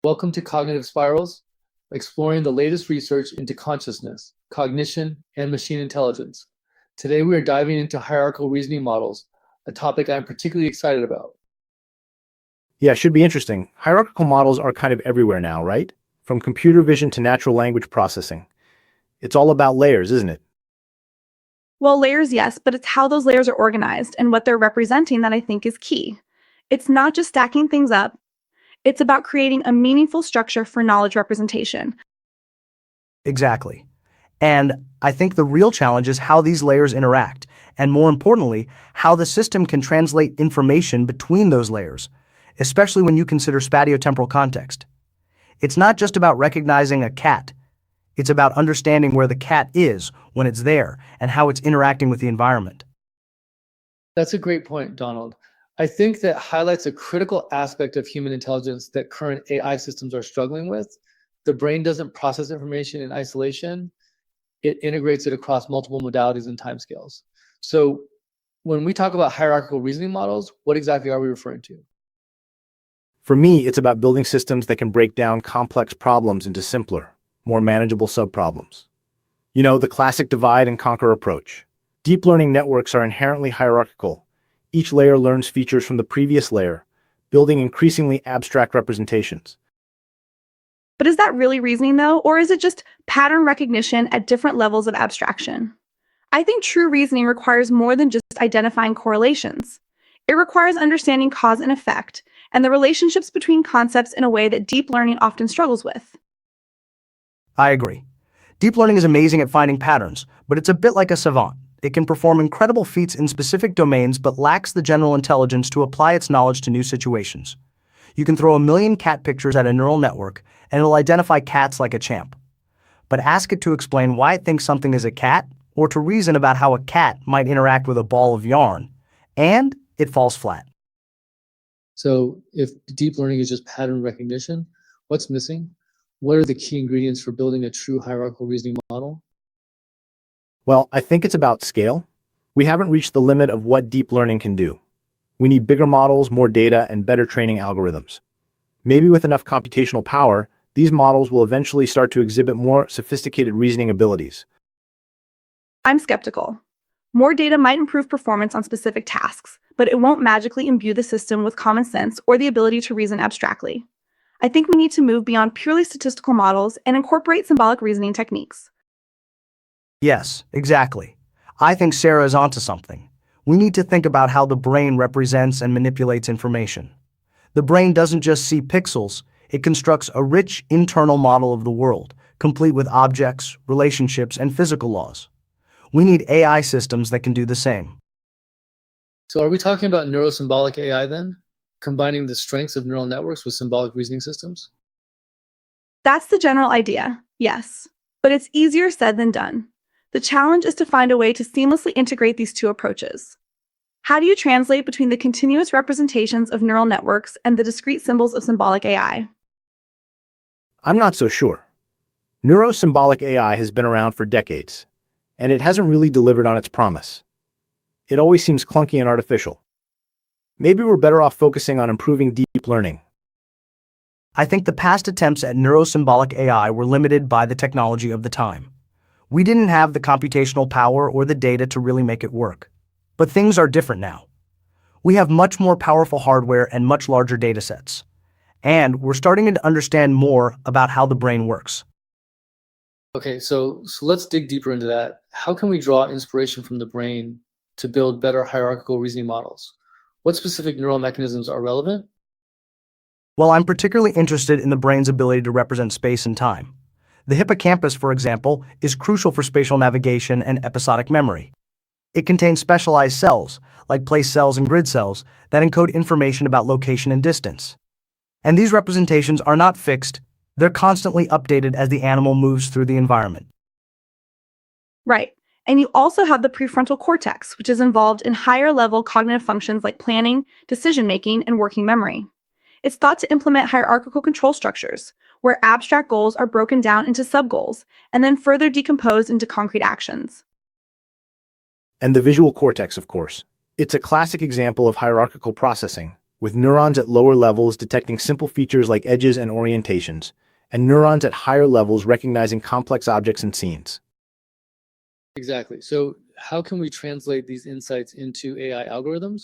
Welcome to Cognitive Spirals, exploring the latest research into consciousness, cognition, and machine intelligence. Today, we are diving into hierarchical reasoning models, a topic I'm particularly excited about. Yeah, it should be interesting. Hierarchical models are kind of everywhere now, right? From computer vision to natural language processing. It's all about layers, isn't it? Well, layers, yes, but it's how those layers are organized and what they're representing that I think is key. It's not just stacking things up, it's about creating a meaningful structure for knowledge representation. Exactly. And I think the real challenge is how these layers interact, and more importantly, how the system can translate information between those layers, especially when you consider spatiotemporal context. It's not just about recognizing a cat. It's about understanding where the cat is when it's there and how it's interacting with the environment. That's a great point, Donald. I think that highlights a critical aspect of human intelligence that current AI systems are struggling with. The brain doesn't process information in isolation. It integrates it across multiple modalities and timescales. So when we talk about hierarchical reasoning models, what exactly are we referring to? For me, it's about building systems that can break down complex problems into simpler, more manageable subproblems. You know, the classic divide and conquer approach. Deep learning networks are inherently hierarchical. Each layer learns features from the previous layer, building increasingly abstract representations. But is that really reasoning though, or is it just pattern recognition at different levels of abstraction? I think true reasoning requires more than just identifying correlations. It requires understanding cause and effect, and the relationships between concepts in a way that deep learning often struggles with. I agree. Deep learning is amazing at finding patterns, but it's a bit like a savant. It can perform incredible feats in specific domains but lacks the general intelligence to apply its knowledge to new situations. You can throw a million cat pictures at a neural network, and it'll identify cats like a champ. But ask it to explain why it thinks something is a cat, or to reason about how a cat might interact with a ball of yarn, and it falls flat. So if deep learning is just pattern recognition, what's missing? What are the key ingredients for building a true hierarchical reasoning model? Well, I think it's about scale. We haven't reached the limit of what deep learning can do. We need bigger models, more data, and better training algorithms. Maybe with enough computational power, these models will eventually start to exhibit more sophisticated reasoning abilities. I'm skeptical. More data might improve performance on specific tasks, but it won't magically imbue the system with common sense or the ability to reason abstractly. I think we need to move beyond purely statistical models and incorporate symbolic reasoning techniques. Yes, exactly. I think Sarah is onto something. We need to think about how the brain represents and manipulates information. The brain doesn't just see pixels, it constructs a rich internal model of the world, complete with objects, relationships, and physical laws. We need AI systems that can do the same. So are we talking about neuro-symbolic AI then? Combining the strengths of neural networks with symbolic reasoning systems? That's the general idea, yes. But it's easier said than done. The challenge is to find a way to seamlessly integrate these two approaches. How do you translate between the continuous representations of neural networks and the discrete symbols of symbolic AI? I'm not so sure. Neuro-symbolic AI has been around for decades, and it hasn't really delivered on its promise. It always seems clunky and artificial. Maybe we're better off focusing on improving deep learning. I think the past attempts at neuro-symbolic AI were limited by the technology of the time. We didn't have the computational power or the data to really make it work. But things are different now. We have much more powerful hardware and much larger datasets. And we're starting to understand more about how the brain works. Okay, so let's dig deeper into that. How can we draw inspiration from the brain to build better hierarchical reasoning models? What specific neural mechanisms are relevant? Well, I'm particularly interested in the brain's ability to represent space and time. The hippocampus, for example, is crucial for spatial navigation and episodic memory. It contains specialized cells, like place cells and grid cells, that encode information about location and distance. And these representations are not fixed, they're constantly updated as the animal moves through the environment. Right. And you also have the prefrontal cortex, which is involved in higher level cognitive functions like planning, decision-making, and working memory. It's thought to implement hierarchical control structures, where abstract goals are broken down into sub-goals and then further decomposed into concrete actions. And the visual cortex, of course. It's a classic example of hierarchical processing, with neurons at lower levels detecting simple features like edges and orientations, and neurons at higher levels recognizing complex objects and scenes. Exactly. So how can we translate these insights into AI algorithms?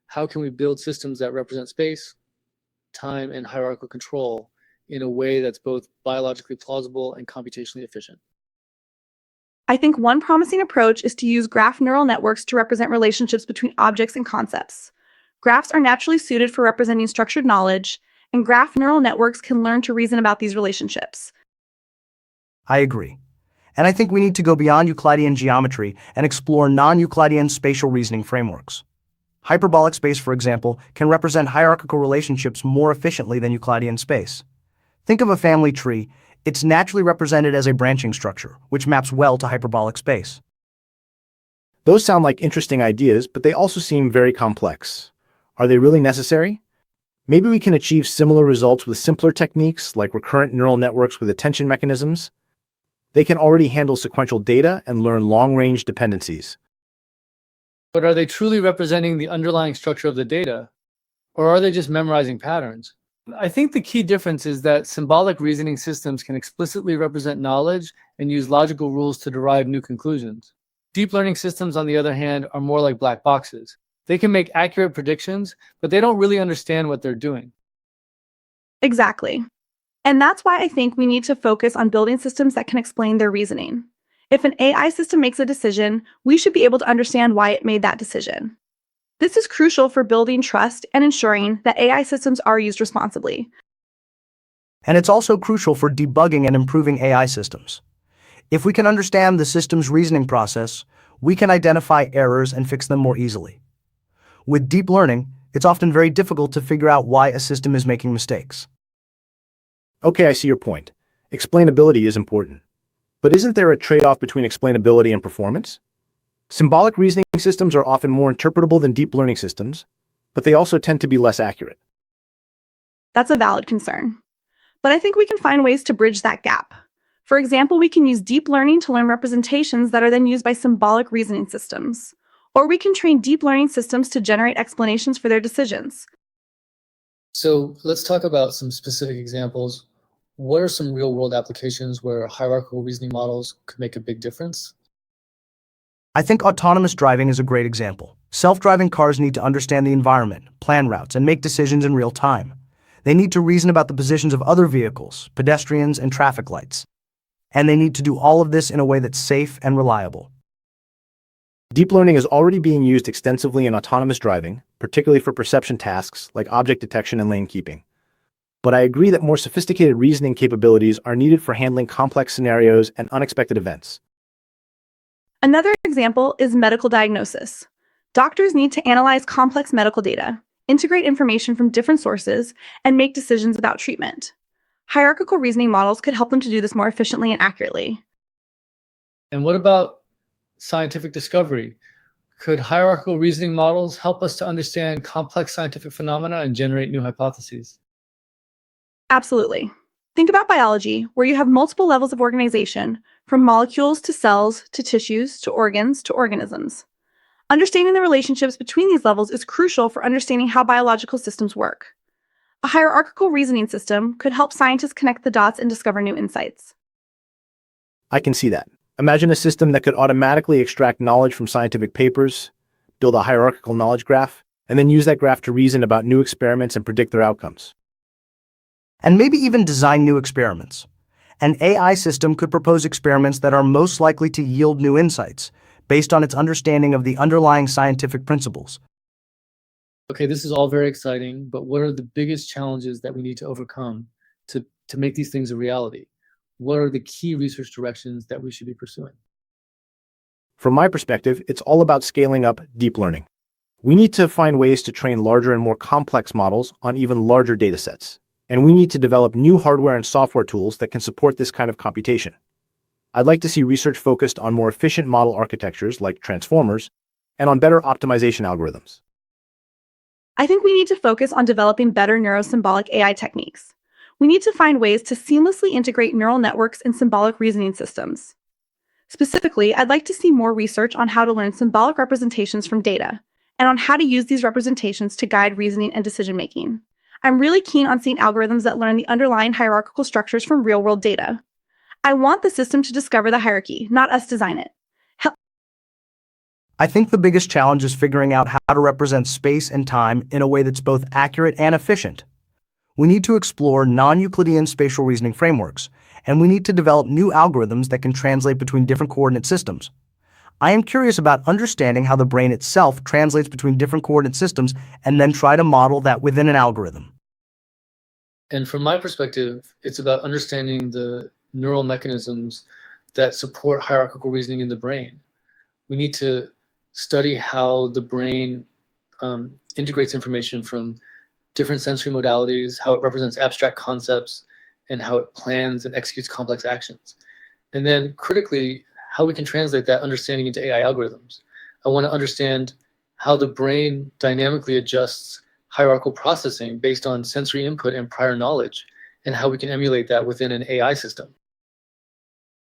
How can we build systems that represent space, time, and hierarchical control in a way that's both biologically plausible and computationally efficient? I think one promising approach is to use graph neural networks to represent relationships between objects and concepts. Graphs are naturally suited for representing structured knowledge, and graph neural networks can learn to reason about these relationships. I agree. And I think we need to go beyond Euclidean geometry and explore non-Euclidean spatial reasoning frameworks. Hyperbolic space, for example, can represent hierarchical relationships more efficiently than Euclidean space. Think of a family tree. It's naturally represented as a branching structure, which maps well to hyperbolic space. Those sound like interesting ideas, but they also seem very complex. Are they really necessary? Maybe we can achieve similar results with simpler techniques like recurrent neural networks with attention mechanisms. They can already handle sequential data and learn long-range dependencies. But are they truly representing the underlying structure of the data, or are they just memorizing patterns? I think the key difference is that symbolic reasoning systems can explicitly represent knowledge and use logical rules to derive new conclusions. Deep learning systems, on the other hand, are more like black boxes. They can make accurate predictions, but they don't really understand what they're doing. Exactly. And that's why I think we need to focus on building systems that can explain their reasoning. If an AI system makes a decision, we should be able to understand why it made that decision. This is crucial for building trust and ensuring that AI systems are used responsibly. And it's also crucial for debugging and improving AI systems. If we can understand the system's reasoning process, we can identify errors and fix them more easily. With deep learning, it's often very difficult to figure out why a system is making mistakes. Okay, I see your point. Explainability is important. But isn't there a trade-off between explainability and performance? Symbolic reasoning systems are often more interpretable than deep learning systems, but they also tend to be less accurate. That's a valid concern. But I think we can find ways to bridge that gap. For example, we can use deep learning to learn representations that are then used by symbolic reasoning systems. Or we can train deep learning systems to generate explanations for their decisions. So let's talk about some specific examples. What are some real-world applications where hierarchical reasoning models could make a big difference? I think autonomous driving is a great example. Self-driving cars need to understand the environment, plan routes, and make decisions in real time. They need to reason about the positions of other vehicles, pedestrians, and traffic lights. And they need to do all of this in a way that's safe and reliable. Deep learning is already being used extensively in autonomous driving, particularly for perception tasks like object detection and lane keeping. But I agree that more sophisticated reasoning capabilities are needed for handling complex scenarios and unexpected events. Another example is medical diagnosis. Doctors need to analyze complex medical data, integrate information from different sources, and make decisions about treatment. Hierarchical reasoning models could help them to do this more efficiently and accurately. And what about scientific discovery? Could hierarchical reasoning models help us to understand complex scientific phenomena and generate new hypotheses? Absolutely. Think about biology, where you have multiple levels of organization, from molecules to cells to tissues to organs to organisms. Understanding the relationships between these levels is crucial for understanding how biological systems work. A hierarchical reasoning system could help scientists connect the dots and discover new insights. I can see that. Imagine a system that could automatically extract knowledge from scientific papers, build a hierarchical knowledge graph, and then use that graph to reason about new experiments and predict their outcomes. And maybe even design new experiments. An AI system could propose experiments that are most likely to yield new insights, based on its understanding of the underlying scientific principles. Okay, this is all very exciting, but what are the biggest challenges that we need to overcome to make these things a reality? What are the key research directions that we should be pursuing? From my perspective, it's all about scaling up deep learning. We need to find ways to train larger and more complex models on even larger datasets. And we need to develop new hardware and software tools that can support this kind of computation. I'd like to see research focused on more efficient model architectures like transformers and on better optimization algorithms. I think we need to focus on developing better neuro-symbolic AI techniques. We need to find ways to seamlessly integrate neural networks and symbolic reasoning systems. Specifically, I'd like to see more research on how to learn symbolic representations from data and on how to use these representations to guide reasoning and decision-making. I'm really keen on seeing algorithms that learn the underlying hierarchical structures from real-world data. I want the system to discover the hierarchy, not us design it. I think the biggest challenge is figuring out how to represent space and time in a way that's both accurate and efficient. We need to explore non-Euclidean spatial reasoning frameworks, and we need to develop new algorithms that can translate between different coordinate systems. I am curious about understanding how the brain itself translates between different coordinate systems and then try to model that within an algorithm. And from my perspective, it's about understanding the neural mechanisms that support hierarchical reasoning in the brain. We need to study how the brain integrates information from different sensory modalities, how it represents abstract concepts, and how it plans and executes complex actions. And then critically, how we can translate that understanding into AI algorithms. I want to understand how the brain dynamically adjusts hierarchical processing based on sensory input and prior knowledge, and how we can emulate that within an AI system.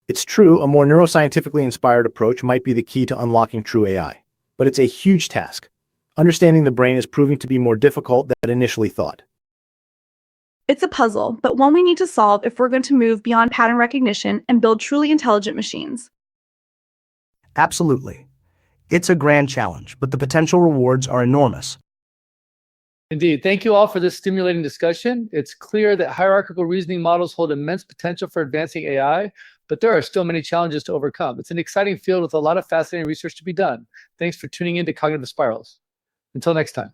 It's true, a more neuroscientifically inspired approach might be the key to unlocking true AI, but it's a huge task. Understanding the brain is proving to be more difficult than initially thought. It's a puzzle, but one we need to solve if we're going to move beyond pattern recognition and build truly intelligent machines. Absolutely. It's a grand challenge, but the potential rewards are enormous. Indeed. Thank you all for this stimulating discussion. It's clear that hierarchical reasoning models hold immense potential for advancing AI, but there are still many challenges to overcome. It's an exciting field with a lot of fascinating research to be done. Thanks for tuning in to Cognitive Spirals. Until next time.